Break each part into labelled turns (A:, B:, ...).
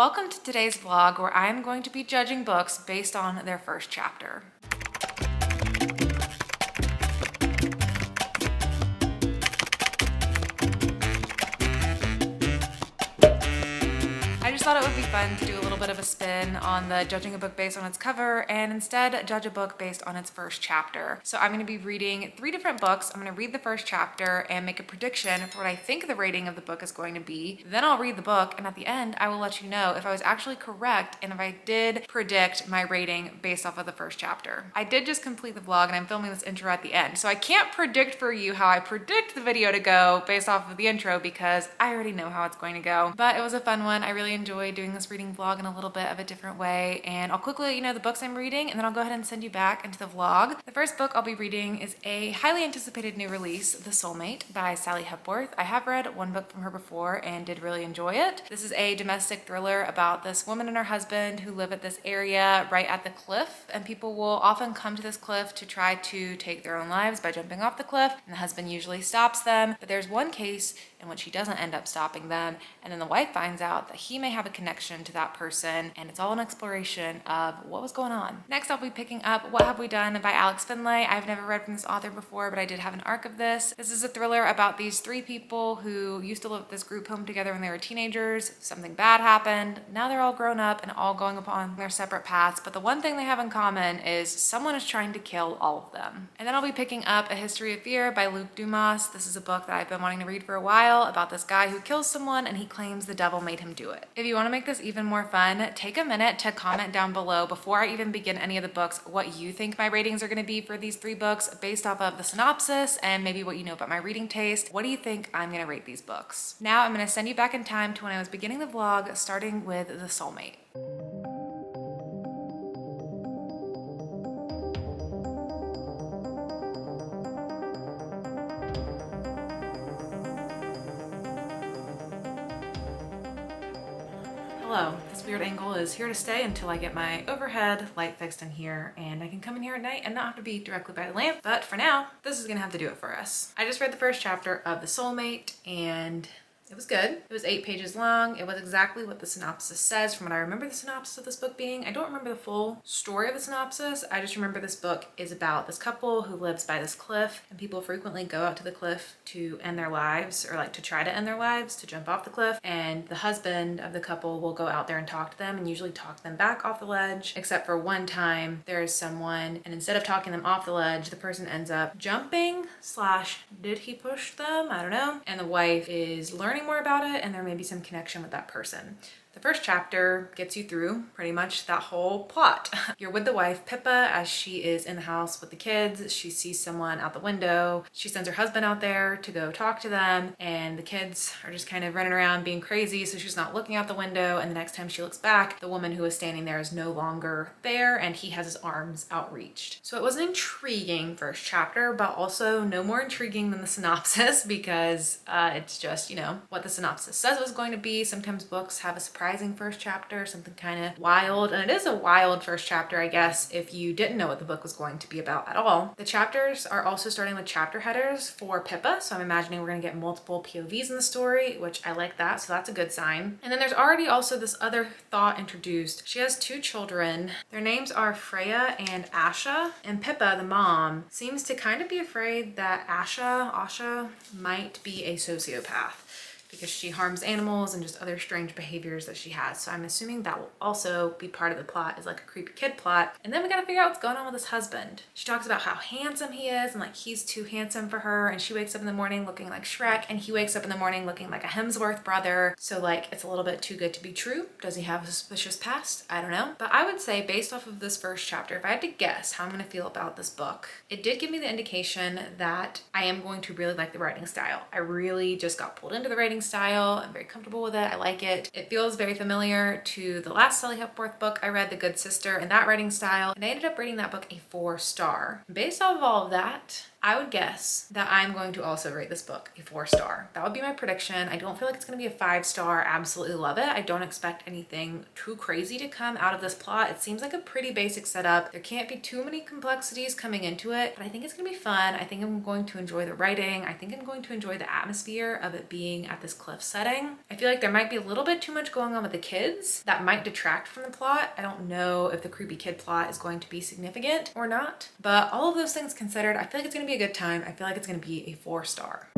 A: Welcome to today's vlog where I'm going to be judging books based on their first chapter. I just thought it would be fun to do a little bit of a spin on the judging a book based on its cover and instead judge a book based on its first chapter. So I'm going to be reading 3 different books. I'm going to read the first chapter and make a prediction for what I think the rating of the book is going to be. Then I'll read the book, and at the end I will let you know if I was actually correct and if I did predict my rating based off of the first chapter. I did just complete the vlog and I'm filming this intro at the end, so I can't predict for you how I predict the video to go based off of the intro because I already know how it's going to go. But it was a fun one. I really enjoy doing this reading vlog in a little bit of a different way, and I'll quickly let you know the books I'm reading and then I'll go ahead and send you back into the vlog. The first book I'll be reading is a highly anticipated new release, The Soulmate by Sally Hepworth. I have read one book from her before and did really enjoy it. This is a domestic thriller about this woman and her husband who live at this area right at the cliff, and people will often come to this cliff to try to take their own lives by jumping off the cliff, and the husband usually stops them. But there's one case in which he doesn't end up stopping them, and then the wife finds out that he may have a connection to that person, and it's all an exploration of what was going on. Next, I'll be picking up What Have We Done by Alex Finlay. I've never read from this author before, but I did have an arc of this. This is a thriller about these 3 people who used to live at this group home together when they were teenagers. Something bad happened. Now they're all grown up and all going upon their separate paths, but the one thing they have in common is someone is trying to kill all of them. And then I'll be picking up A History of Fear by Luke Dumas. This is a book that I've been wanting to read for a while about this guy who kills someone and he claims the devil made him do it. If you want to make this even more fun, take a minute to comment down below before I even begin any of the books what you think my ratings are going to be for these 3 books based off of the synopsis and maybe what you know about my reading taste. What do you think I'm going to rate these books? Now I'm going to send you back in time to when I was beginning the vlog, starting with The Soulmate. Hello, this weird angle is here to stay until I get my overhead light fixed in here and I can come in here at night and not have to be directly by the lamp. But for now, this is gonna have to do it for us. I just read the first chapter of The Soulmate and it was good. It was 8 pages long. It was exactly what the synopsis says from what I remember the synopsis of this book being. I don't remember the full story of the synopsis. I just remember this book is about this couple who lives by this cliff, and people frequently go out to the cliff to end their lives, or like to try to end their lives, to jump off the cliff. And the husband of the couple will go out there and talk to them and usually talk them back off the ledge, except for one time there is someone, and instead of talking them off the ledge, the person ends up jumping / did he push them? I don't know. And the wife is learning more about it, and there may be some connection with that person. The first chapter gets you through pretty much that whole plot. You're with the wife, Pippa, as she is in the house with the kids. She sees someone out the window. She sends her husband out there to go talk to them, and the kids are just kind of running around being crazy, so she's not looking out the window, and the next time she looks back, the woman who was standing there is no longer there, and he has his arms outreached. So it was an intriguing first chapter, but also no more intriguing than the synopsis because it's just, you know, what the synopsis says it was going to be. Sometimes books have a surprising first chapter, something kind of wild, and it is a wild first chapter, I guess, if you didn't know what the book was going to be about at all. The chapters are also starting with chapter headers for Pippa, so I'm imagining we're going to get multiple POVs in the story, which I like that, so that's a good sign. And then there's already also this other thought introduced. She has 2 children. Their names are Freya and Asha, and Pippa, the mom, seems to kind of be afraid that Asha might be a sociopath, because she harms animals and just other strange behaviors that she has. So I'm assuming that will also be part of the plot, is like a creepy kid plot. And then we gotta figure out what's going on with his husband. She talks about how handsome he is and like he's too handsome for her, and she wakes up in the morning looking like Shrek, and he wakes up in the morning looking like a Hemsworth brother. So like it's a little bit too good to be true. Does he have a suspicious past? I don't know. But I would say based off of this first chapter, if I had to guess how I'm gonna feel about this book, it did give me the indication that I am going to really like the writing style. I really just got pulled into the writing style. I'm very comfortable with it. I like it. It feels very familiar to the last Sally Hepworth book I read, The Good Sister, and that writing style, and I ended up rating that book a 4-star. Based off of all of that, I would guess that I'm going to also rate this book a 4-star. That would be my prediction. I don't feel like it's going to be a 5-star. Absolutely love it. I don't expect anything too crazy to come out of this plot. It seems like a pretty basic setup. There can't be too many complexities coming into it, but I think it's going to be fun. I think I'm going to enjoy the writing. I think I'm going to enjoy the atmosphere of it being at this cliff setting. I feel like there might be a little bit too much going on with the kids that might detract from the plot. I don't know if the creepy kid plot is going to be significant or not, but all of those things considered, I feel like it's going to be a good time. I feel like it's going to be a 4-star.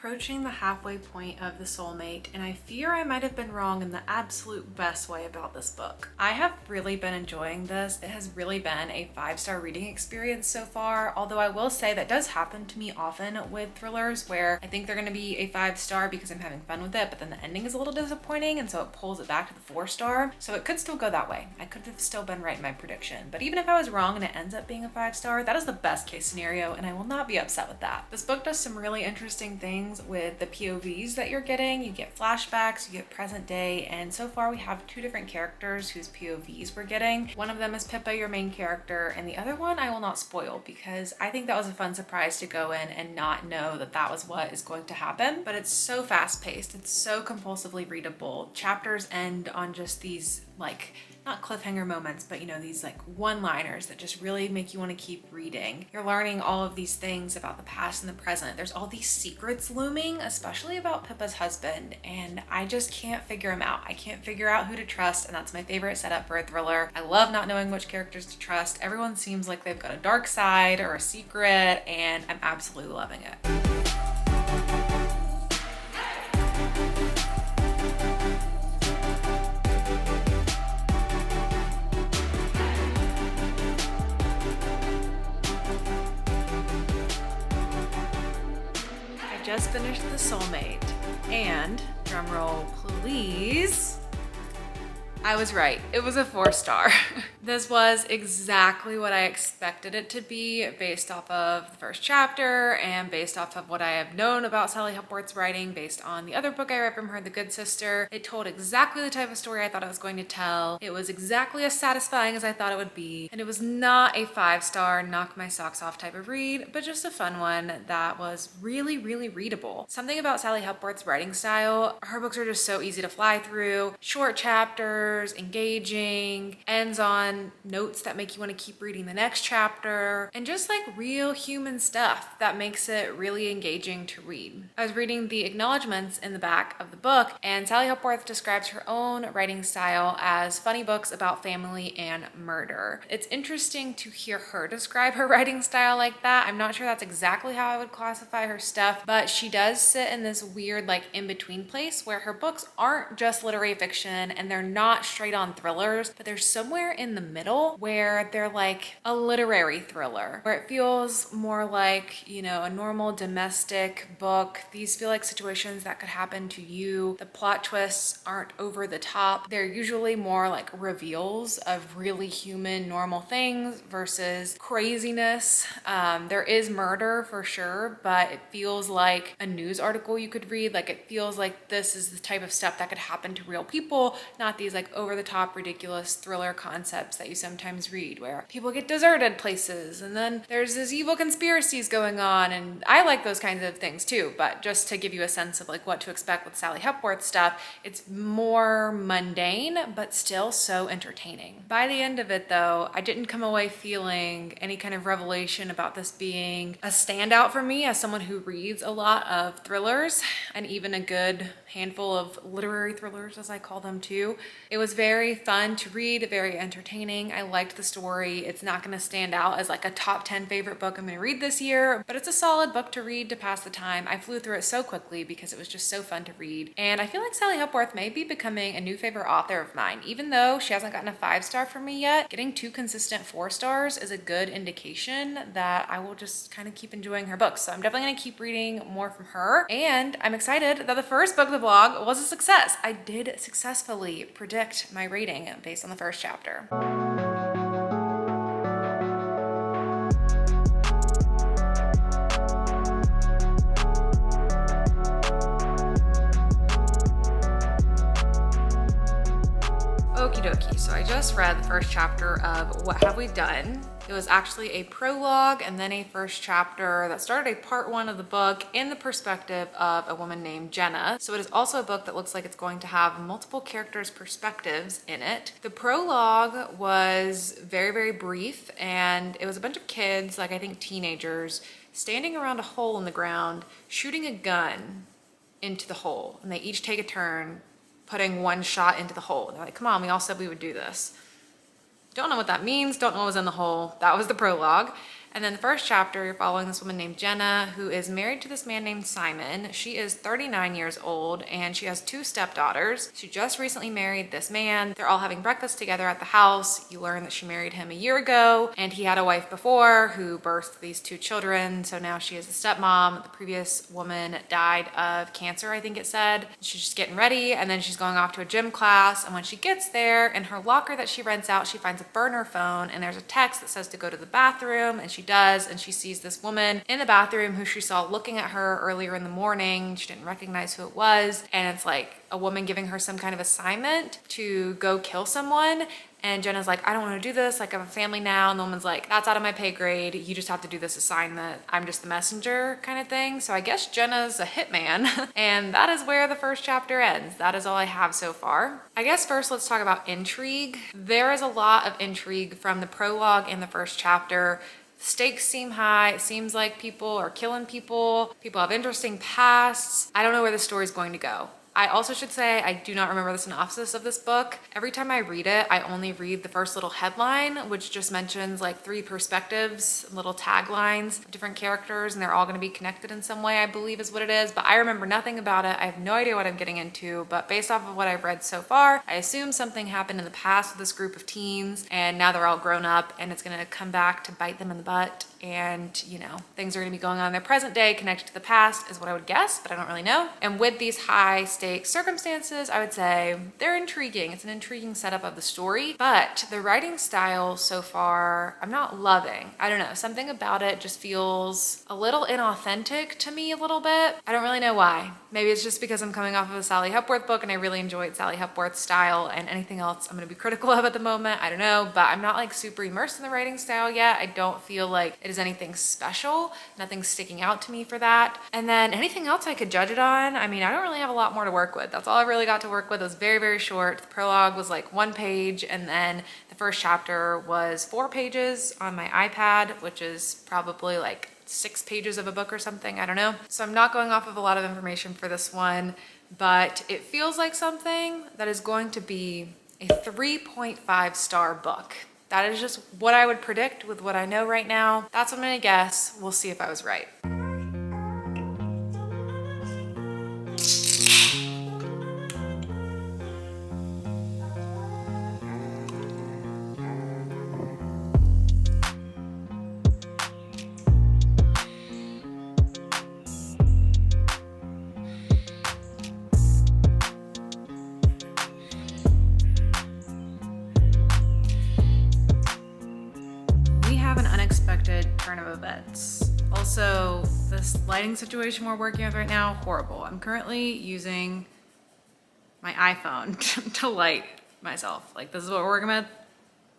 A: Approaching the halfway point of The Soulmate, and I fear I might have been wrong in the absolute best way about this book. I have really been enjoying this. It has really been a 5-star reading experience so far, although I will say that does happen to me often with thrillers where I think they're going to be a 5-star because I'm having fun with it, but then the ending is a little disappointing and so it pulls it back to the 4-star. So it could still go that way. I could have still been right in my prediction, but even if I was wrong and it ends up being a 5-star, that is the best case scenario and I will not be upset with that. This book does some really interesting things with the POVs that you're getting. You get flashbacks, you get present day, and so far we have 2 different characters whose POVs we're getting. One of them is Pippa, your main character, and the other one I will not spoil because I think that was a fun surprise to go in and not know that that was what is going to happen. But it's so fast-paced, it's so compulsively readable. Chapters end on just these like not cliffhanger moments, but you know, these like one-liners that just really make you want to keep reading. You're learning all of these things about the past and the present. There's all these secrets looming, especially about Pippa's husband, and I just can't figure him out. I can't figure out who to trust, and that's my favorite setup for a thriller. I love not knowing which characters to trust. Everyone seems like they've got a dark side or a secret, and I'm absolutely loving it. Just finished The Soulmate, and drumroll please, I was right. It was a 4-star. This was exactly what I expected it to be based off of the first chapter and based off of what I have known about Sally Hepworth's writing based on the other book I read from her, The Good Sister. It told exactly the type of story I thought it was going to tell. It was exactly as satisfying as I thought it would be. And it was not a 5-star knock my socks off type of read, but just a fun one that was really, really readable. Something about Sally Hepworth's writing style, her books are just so easy to fly through. Short chapters, engaging, ends on notes that make you want to keep reading the next chapter, and just like real human stuff that makes it really engaging to read. I was reading the acknowledgments in the back of the book, and Sally Hepworth describes her own writing style as funny books about family and murder. It's interesting to hear her describe her writing style like that. I'm not sure that's exactly how I would classify her stuff, but she does sit in this weird like in-between place where her books aren't just literary fiction and they're not straight on thrillers, but they're somewhere in the middle where they're like a literary thriller, where it feels more like, you know, a normal domestic book. These feel like situations that could happen to you. The plot twists aren't over the top. They're usually more like reveals of really human, normal things versus craziness. There is murder for sure, but it feels like a news article you could read. Like it feels like this is the type of stuff that could happen to real people, not these like over-the-top ridiculous thriller concepts that you sometimes read where people get deserted places and then there's this evil conspiracies going on, and I like those kinds of things too, but just to give you a sense of like what to expect with Sally Hepworth stuff, it's more mundane but still so entertaining. By the end of it though, I didn't come away feeling any kind of revelation about this being a standout for me as someone who reads a lot of thrillers and even a good handful of literary thrillers, as I call them too. It was very fun to read, very entertaining. I liked the story. It's not going to stand out as like a top 10 favorite book I'm going to read this year, but it's a solid book to read to pass the time. I flew through it so quickly because it was just so fun to read. And I feel like Sally Hepworth may be becoming a new favorite author of mine. Even though she hasn't gotten a 5-star from me yet, getting 2 consistent 4-stars is a good indication that I will just kind of keep enjoying her books. So I'm definitely going to keep reading more from her. And I'm excited that the first book of the vlog was a success. I did successfully predict my rating based on the first chapter. Okie dokie, so I just read the first chapter of What Have We Done? It was actually a prologue and then a first chapter that started a part one of the book in the perspective of a woman named Jenna. So it is also a book that looks like it's going to have multiple characters' perspectives in it. The prologue was very, very brief, and it was a bunch of kids, like I think teenagers, standing around a hole in the ground, shooting a gun into the hole, and they each take a turn putting one shot into the hole. They're like, come on, we all said we would do this. Don't know what that means, don't know what was in the hole. That was the prologue. And then the first chapter, you're following this woman named Jenna, who is married to this man named Simon. She is 39 years old, and she has 2 stepdaughters. She just recently married this man. They're all having breakfast together at the house. You learn that she married him a year ago, and he had a wife before who birthed these 2 children. So now she is a stepmom. The previous woman died of cancer, I think it said. She's just getting ready, and then she's going off to a gym class. And when she gets there, in her locker that she rents out, she finds a burner phone, and there's a text that says to go to the bathroom, and she does, and she sees this woman in the bathroom who she saw looking at her earlier in the morning. She didn't recognize who it was, and it's like a woman giving her some kind of assignment to go kill someone. And Jenna's like, I don't want to do this, like I have a family now. And the woman's like, that's out of my pay grade, you just have to do this assignment, I'm just the messenger kind of thing. So I guess Jenna's a hitman. And that is where the first chapter ends. That is all I have so far. I guess first let's talk about intrigue. There is a lot of intrigue from the prologue in the first chapter. Stakes seem high. It seems like people are killing people. People have interesting pasts. I don't know where the story's going to go. I also should say I do not remember the synopsis of this book. Every time I read it, I only read the first little headline, which just mentions like 3 perspectives, little taglines of different characters, and they're all going to be connected in some way, I believe is what it is. But I remember nothing about it. I have no idea what I'm getting into, but based off of what I've read so far, I assume something happened in the past with this group of teens, and now they're all grown up, and it's going to come back to bite them in the butt. And you know, things are going to be going on in their present day connected to the past is what I would guess, but I don't really know. And with these high stakes circumstances, I would say they're intriguing. It's an intriguing setup of the story, but the writing style so far, I'm not loving. I don't know, something about it just feels a little inauthentic to me a little bit. I don't really know why. Maybe it's just because I'm coming off of a Sally Hepworth book and I really enjoyed Sally Hepworth's style, and anything else I'm going to be critical of at the moment. I don't know, but I'm not like super immersed in the writing style yet. I don't feel like it is anything special. Nothing's sticking out to me for that. And then anything else I could judge it on, I mean, I don't really have a lot more to work with. That's all I really got to work with. It was very, very short. The prologue was like 1 page, and then the first chapter was 4 pages on my iPad, which is probably like 6 pages of a book or something, I don't know. So I'm not going off of a lot of information for this one, but it feels like something that is going to be a 3.5 star book. That is just what I would predict with what I know right now. That's what I'm gonna guess. We'll see if I was right. Turn of events. Also, this lighting situation we're working with right now, horrible. I'm currently using my iPhone to light myself. Like, this is what we're working with,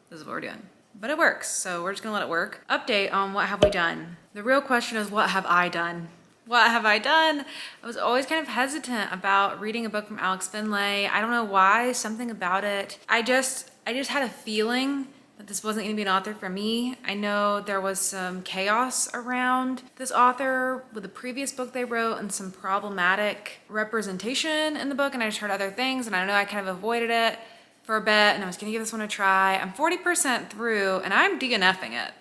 A: this is what we're doing. But it works, so we're just gonna let it work. Update on what have we done. The real question is, what have I done? What have I done? I was always kind of hesitant about reading a book from Alex Finlay. I don't know why, something about it. I just had a feeling that this wasn't gonna be an author for me. I know there was some chaos around this author with the previous book they wrote and some problematic representation in the book, and I just heard other things, and I know I kind of avoided it for a bit, and I was gonna give this one a try. I'm 40% through, and I'm DNFing it.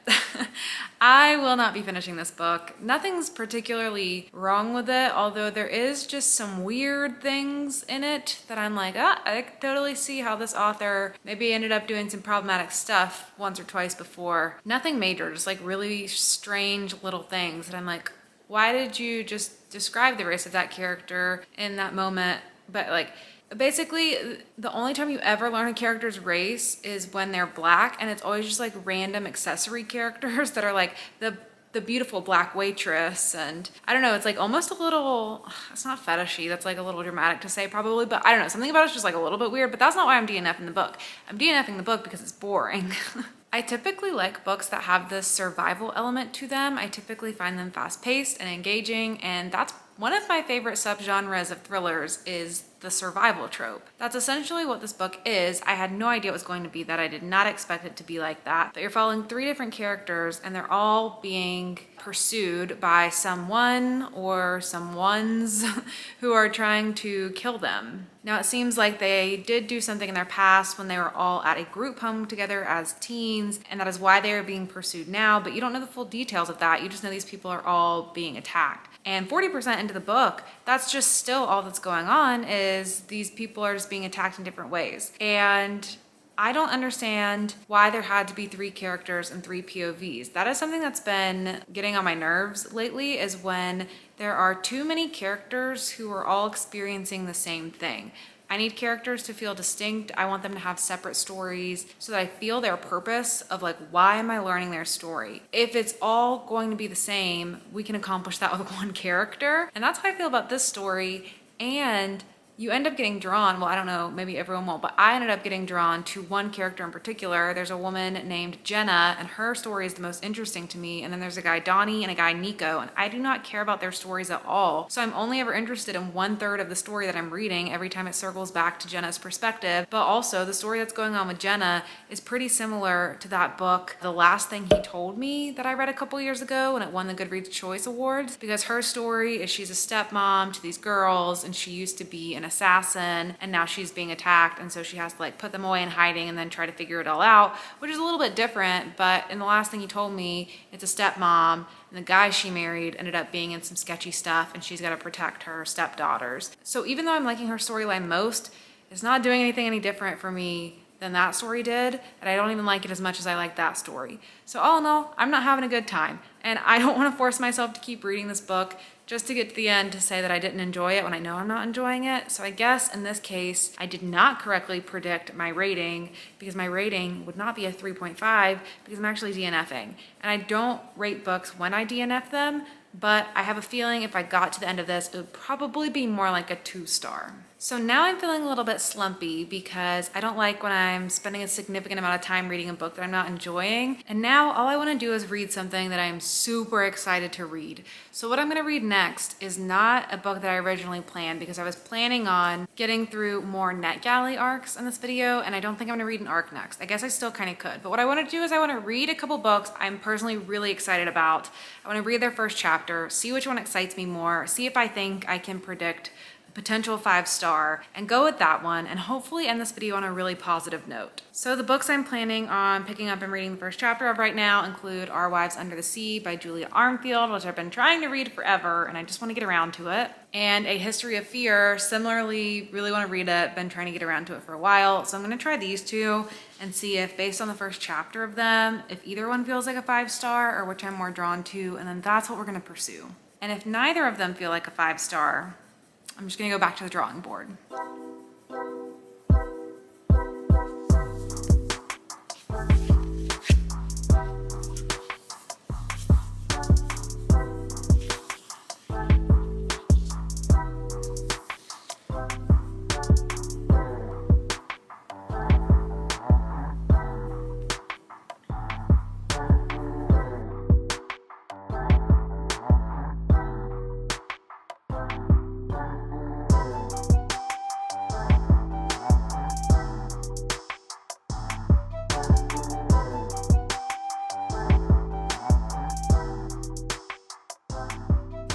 A: I will not be finishing this book. Nothing's particularly wrong with it, although there is just some weird things in it that I'm like, I could totally see how this author maybe ended up doing some problematic stuff once or twice before. Nothing major, just like really strange little things that I'm like, why did you just describe the race of that character in that moment? But like, basically, the only time you ever learn a character's race is when they're black, and it's always just like random accessory characters that are like the the beautiful black waitress, and I don't know, it's like almost a little, it's not fetishy, that's like a little dramatic to say probably, but I don't know, something about it's just like a little bit weird, but that's not why I'm DNFing the book. I'm DNFing the book because it's boring. I typically like books that have this survival element to them. I typically find them fast-paced and engaging, and that's one of my favorite subgenres of thrillers is the survival trope. That's essentially what this book is. I had no idea it was going to be that. I did not expect it to be like that. But you're following 3 different characters and they're all being pursued by someone or someones who are trying to kill them. Now it seems like they did do something in their past when they were all at a group home together as teens, and that is why they are being pursued now, but you don't know the full details of that. You just know these people are all being attacked. And 40% into the book, that's just still all that's going on is these people are just being attacked in different ways. And I don't understand why there had to be 3 characters and 3 POVs. That is something that's been getting on my nerves lately, is when there are too many characters who are all experiencing the same thing. I need characters to feel distinct. I want them to have separate stories so that I feel their purpose of like, why am I learning their story? If it's all going to be the same, we can accomplish that with one character. And that's how I feel about this story. And you end up getting drawn, well, I don't know, maybe everyone won't, but I ended up getting drawn to one character in particular. There's a woman named Jenna, and her story is the most interesting to me. And then there's a guy, Donnie, and a guy, Nico, and I do not care about their stories at all. So I'm only ever interested in 1/3 of the story that I'm reading every time it circles back to Jenna's perspective. But also, the story that's going on with Jenna is pretty similar to that book, The Last Thing He Told Me, that I read a couple years ago when it won the Goodreads Choice Awards, because her story is she's a stepmom to these girls, and she used to be an assassin, and now she's being attacked, and so she has to like put them away in hiding and then try to figure it all out, which is a little bit different. But in The Last Thing He Told Me, it's a stepmom, and the guy she married ended up being in some sketchy stuff, and she's got to protect her stepdaughters. So even though I'm liking her storyline most, it's not doing anything any different for me than that story did, and I don't even like it as much as I like that story. So all in all, I'm not having a good time, and I don't want to force myself to keep reading this book just to get to the end to say that I didn't enjoy it when I know I'm not enjoying it. So I guess in this case, I did not correctly predict my rating, because my rating would not be a 3.5 because I'm actually DNFing. And I don't rate books when I DNF them, but I have a feeling if I got to the end of this, it would probably be more like a 2-star. So now I'm feeling a little bit slumpy because I don't like when I'm spending a significant amount of time reading a book that I'm not enjoying. And now all I want to do is read something that I'm super excited to read. So what I'm going to read next is not a book that I originally planned, because I was planning on getting through more NetGalley arcs in this video, and I don't think I'm going to read an arc next. I guess I still kind of could. But what I want to do is I want to read a couple books I'm personally really excited about. I want to read their first chapter, see which one excites me more, see if I think I can predict potential 5-star, and go with that one, and hopefully end this video on a really positive note. So the books I'm planning on picking up and reading the first chapter of right now include Our Wives Under the Sea by Julia Armfield, which I've been trying to read forever and I just want to get around to it, and A History of Fear. Similarly, really want to read it, been trying to get around to it for a while. So I'm going to try these 2 and see if, based on the first chapter of them, if either one feels like a 5-star or which I'm more drawn to, and then that's what we're going to pursue. And if neither of them feel like a 5-star, I'm just gonna go back to the drawing board.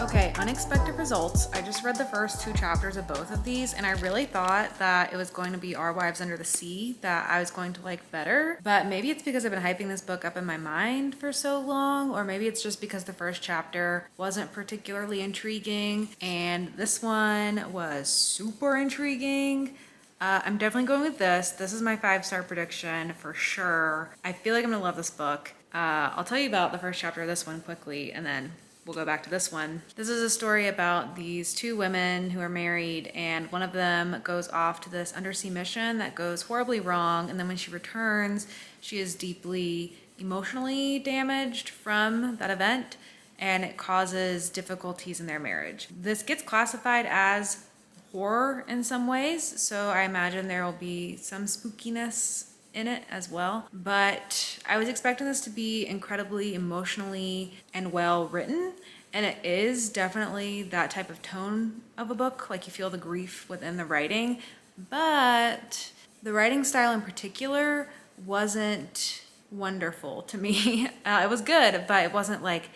A: Okay, unexpected results. I just read the first 2 chapters of both of these, and I really thought that it was going to be Our Wives Under the Sea that I was going to like better, but maybe it's because I've been hyping this book up in my mind for so long, or maybe it's just because the first chapter wasn't particularly intriguing, and this one was super intriguing. I'm definitely going with this. This is my 5-star prediction for sure. I feel like I'm gonna love this book. I'll tell you about the first chapter of this one quickly, and then we'll go back to this one. This is a story about these 2 women who are married, and one of them goes off to this undersea mission that goes horribly wrong, and then when she returns, she is deeply emotionally damaged from that event. and it causes difficulties in their marriage. This gets classified as horror in some ways, so I imagine there will be some spookiness in it as well. But I was expecting this to be incredibly emotionally and well written, and it is definitely that type of tone of a book. Like, you feel the grief within the writing, but the writing style in particular wasn't wonderful to me. It was good, but it wasn't like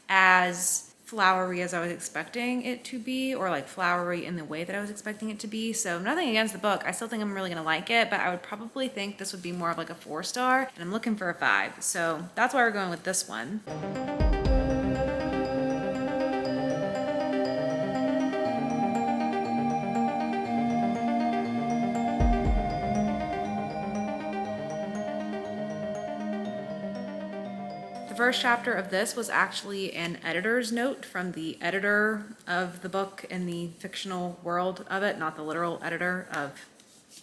A: as flowery as I was expecting it to be, or like flowery in the way that I was expecting it to be. So nothing against the book. I still think I'm really gonna like it, but I would probably think this would be more of like a 4-star, and I'm looking for a 5. So that's why we're going with this one. The first chapter of this was actually an editor's note from the editor of the book in the fictional world of it, not the literal editor of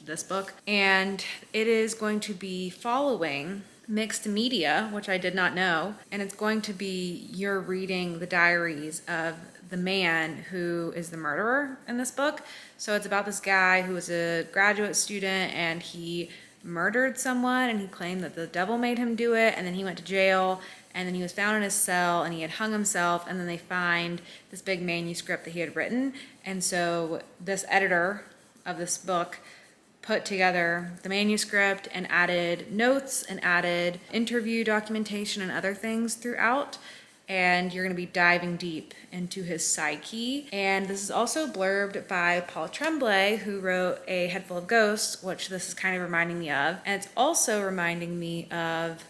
A: this book. And it is going to be following mixed media, which I did not know. And it's going to be you're reading the diaries of the man who is the murderer in this book. So it's about this guy who was a graduate student, and he murdered someone, and he claimed that the devil made him do it, and then he went to jail, and then he was found in his cell, and he had hung himself, and then they find this big manuscript that he had written. And so this editor of this book put together the manuscript and added notes and added interview documentation and other things throughout. And you're going to be diving deep into his psyche. And this is also blurbed by Paul Tremblay, who wrote A Head Full of Ghosts, which this is kind of reminding me of. And it's also reminding me of,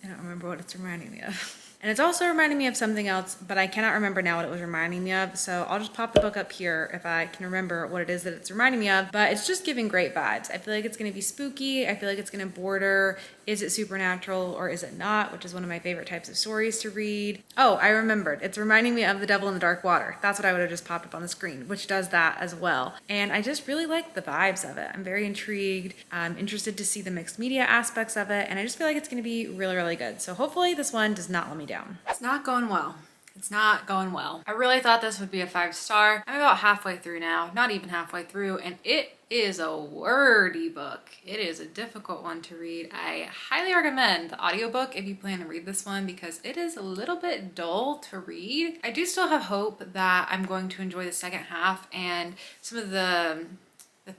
A: I don't remember what it's reminding me of. And it's also reminding me of something else, but I cannot remember now what it was reminding me of. So I'll just pop the book up here if I can remember what it is that it's reminding me of. But it's just giving great vibes. I feel like it's going to be spooky. I feel like it's going to border, is it supernatural or is it not? Which is one of my favorite types of stories to read. Oh, I remembered. It's reminding me of The Devil in the Dark Water. That's what I would have just popped up on the screen, which does that as well. And I just really like the vibes of it. I'm very intrigued. I'm interested to see the mixed media aspects of it. And I just feel like it's going to be really, really good. So hopefully this one does not let me down. It's not going well. It's not going well. I really thought this would be a 5-star. I'm about halfway through now, not even halfway through, and it is a wordy book. It is a difficult one to read. I highly recommend the audiobook if you plan to read this one, because it is a little bit dull to read. I do still have hope that I'm going to enjoy the second half and some of the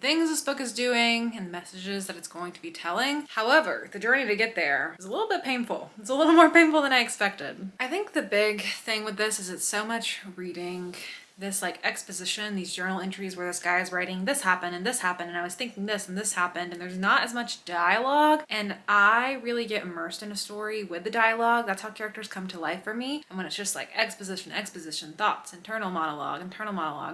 A: things this book is doing and the messages that it's going to be telling. However, the journey to get there is a little bit painful. It's a little more painful than I expected. I think the big thing with this is it's so much reading, this like exposition, these journal entries where this guy is writing this happened and I was thinking this and this happened, and there's not as much dialogue, and I really get immersed in a story with the dialogue. That's how characters come to life for me. And when it's just like exposition, thoughts, internal monologue,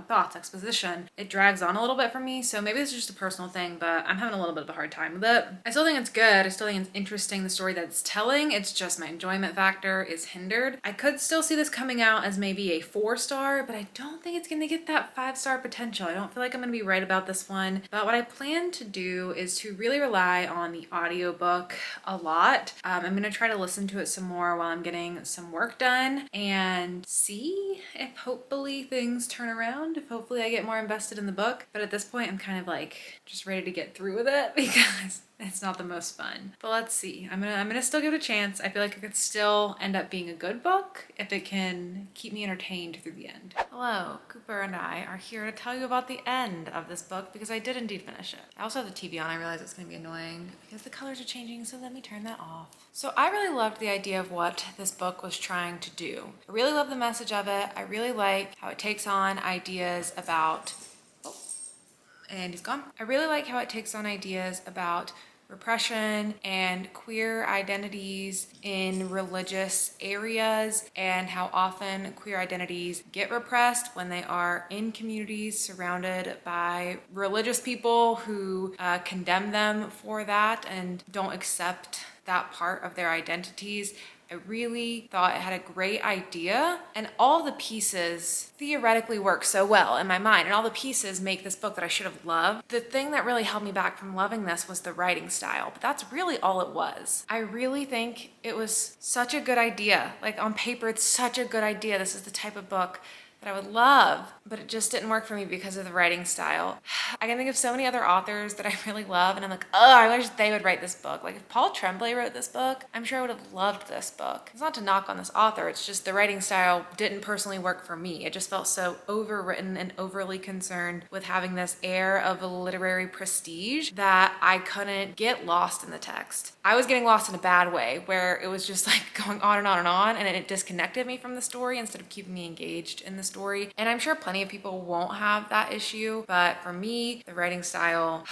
A: thoughts, exposition, it drags on a little bit for me. So maybe this is just a personal thing, but I'm having a little bit of a hard time with it. I still think it's good. I still think it's interesting, the story that it's telling. It's just my enjoyment factor is hindered. I could still see this coming out as maybe a 4-star, but I don't think it's gonna get that 5-star potential. I don't feel like I'm gonna be right about this one, but what I plan to do is to really rely on the audiobook a lot. I'm gonna try to listen to it some more while I'm getting some work done and see if hopefully things turn around, if hopefully I get more invested in the book. But at this point, I'm kind of like just ready to get through with it because it's not the most fun. But let's see. I'm gonna still give it a chance. I feel like it could still end up being a good book if it can keep me entertained through the end. Hello, Cooper and I are here to tell you about the end of this book because I did indeed finish it. I also have the TV on. I realize it's gonna be annoying because the colors are changing, so let me turn that off. So I really loved the idea of what this book was trying to do. I really love the message of it. I really like how it takes on ideas about, and he's gone. I really like how it takes on ideas about repression and queer identities in religious areas, and how often queer identities get repressed when they are in communities surrounded by religious people who condemn them for that and don't accept that part of their identities. I really thought it had a great idea, and all the pieces theoretically work so well in my mind, and all the pieces make this book that I should have loved. The thing that really held me back from loving this was the writing style, but that's really all it was. I really think it was such a good idea. Like, on paper, it's such a good idea. This is the type of book that I would love, but it just didn't work for me because of the writing style. I can think of so many other authors that I really love, and I'm like, oh, I wish they would write this book. Like, if Paul Tremblay wrote this book, I'm sure I would have loved this book. It's not to knock on this author, it's just the writing style didn't personally work for me. It just felt so overwritten and overly concerned with having this air of a literary prestige that I couldn't get lost in the text. I was getting lost in a bad way, where it was just like going on and on and on, and it disconnected me from the story instead of keeping me engaged in the story. And I'm sure plenty of people won't have that issue, but for me, the writing style,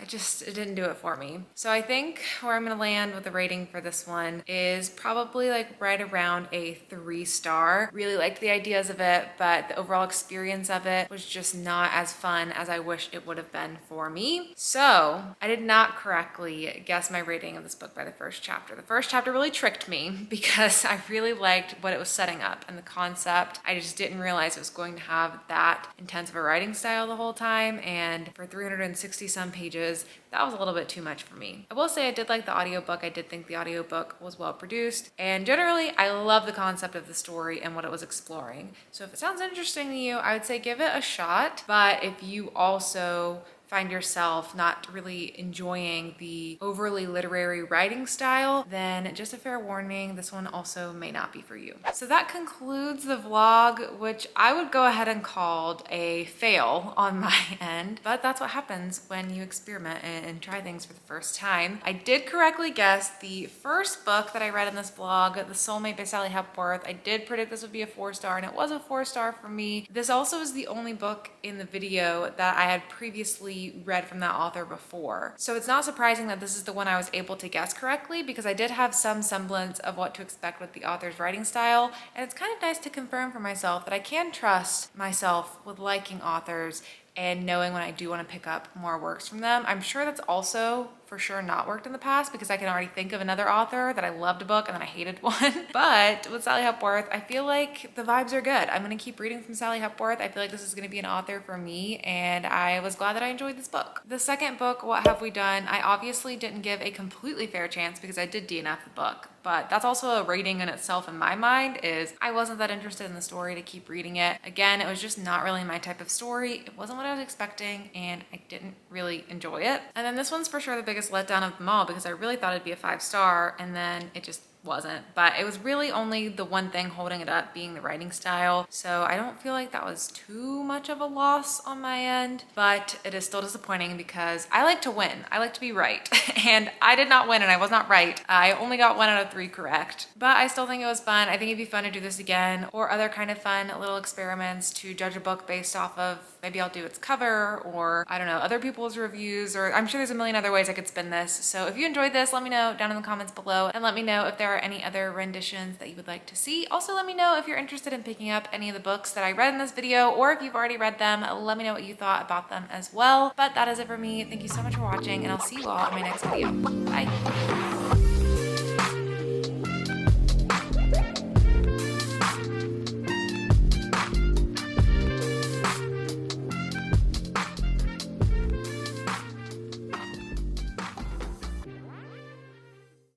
A: it didn't do it for me. So I think where I'm gonna land with the rating for this one is probably like right around a 3-star. Really liked the ideas of it, but the overall experience of it was just not as fun as I wish it would have been for me. So I did not correctly guess my rating of this book by the first chapter. The first chapter really tricked me because I really liked what it was setting up and the concept. I just didn't realize it was going to have that intense of a writing style the whole time, and for 360 some pages, that was a little bit too much for me. I will say I did like the audiobook. I did think the audiobook was well produced, and generally I love the concept of the story and what it was exploring. So if it sounds interesting to you, I would say give it a shot. But if you also find yourself not really enjoying the overly literary writing style, then just a fair warning, this one also may not be for you. So that concludes the vlog, which I would go ahead and call a fail on my end, but that's what happens when you experiment and try things for the first time. I did correctly guess the first book that I read in this vlog, The Soulmate by Sally Hepworth. I did predict this would be a 4-star, and it was a 4-star for me. This also is the only book in the video that I had previously read from that author before. So it's not surprising that this is the one I was able to guess correctly, because I did have some semblance of what to expect with the author's writing style, and it's kind of nice to confirm for myself that I can trust myself with liking authors and knowing when I do want to pick up more works from them. I'm sure that's also for sure not worked in the past, because I can already think of another author that I loved a book and then I hated one. But with Sally Hepworth, I feel like the vibes are good. I'm gonna keep reading from Sally Hepworth. I feel like this is gonna be an author for me, and I was glad that I enjoyed this book. The second book, What Have We Done? I obviously didn't give a completely fair chance because I did DNF the book, but that's also a rating in itself in my mind, is I wasn't that interested in the story to keep reading it. Again, it was just not really my type of story. It wasn't what I was expecting, and I didn't really enjoy it. And then this one's for sure the biggest letdown of them all, because I really thought it'd be a 5-star, and then it just wasn't. But it was really only the one thing holding it up being the writing style, so I don't feel like that was too much of a loss on my end. But it is still disappointing because I like to win. I like to be right and I did not win, and I was not right. I only got 1 out of 3 correct, but I still think it was fun. I think it'd be fun to do this again, or other kind of fun little experiments to judge a book based off of. Maybe I'll do its cover, or I don't know, other people's reviews, or I'm sure there's a million other ways I could spin this. So if you enjoyed this, let me know down in the comments below, and let me know if there are any other renditions that you would like to see. Also, let me know if you're interested in picking up any of the books that I read in this video, or if you've already read them, let me know what you thought about them as well. But that is it for me. Thank you so much for watching, and I'll see you all in my next video. Bye.